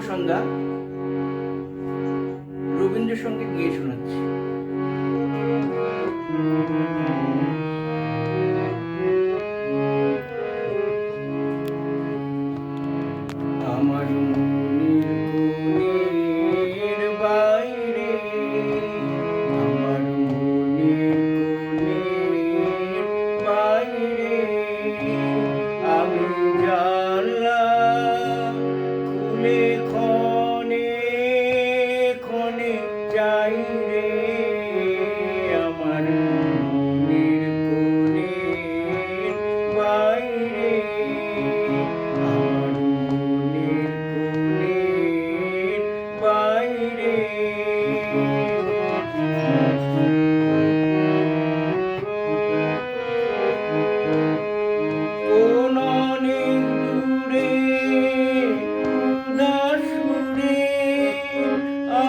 সন্ধ্যা রবীন্দ্রসঙ্গীত গিয়ে শোনাচ্ছি। আমার মনের কোণের বাইরে, আমার মনের কোণের বাইরে আমি জানলা খুলে ক্ষণে ক্ষণে যাই রে। আমার মনের কোণের বাইরে, আমার মনের কোণের বাইরে কোন অনেক দূরে উদাস সুরে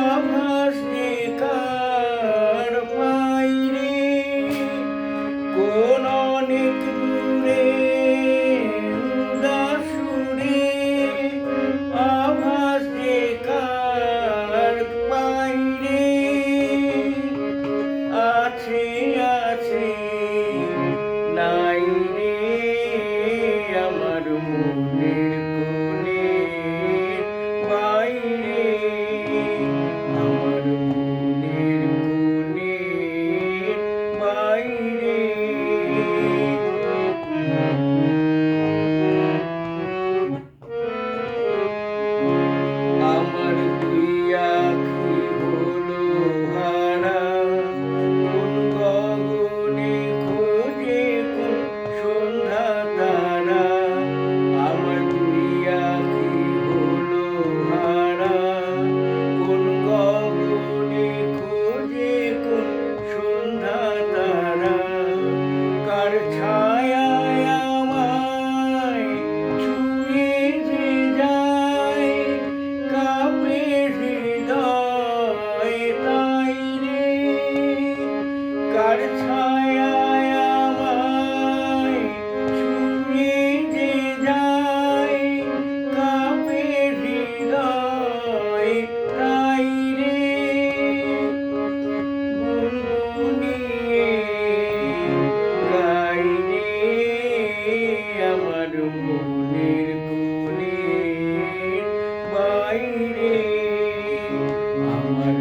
আভাস দেখার পাই রে। কোন অনেক দূরে উদাস সুরে আভাস দেখার পাই রে। আছে আছে নাই রে আমার মনের কোণের বাইরে, আমার মনের কোণের বাইরে। আমার দুই আঁখি হলো হারা, কোন গগনে খোঁজে কোন সন্ধ্যা তারা। আমার দুই আঁখি হলো হারা, কোন গগনে খোঁজে কোন সন্ধ্যা তারা। কার ছায়ায় আমায় ছুঁয়ে যে যায়, কাঁপে হৃদয় তাই রে। কার ছায়ায় আমায় ছুঁয়ে যে যায়, কাঁপে হৃদয় তাই রে। গুনগুনিয়ে গাই রে আমার মনের কোণের বাইরে, আমার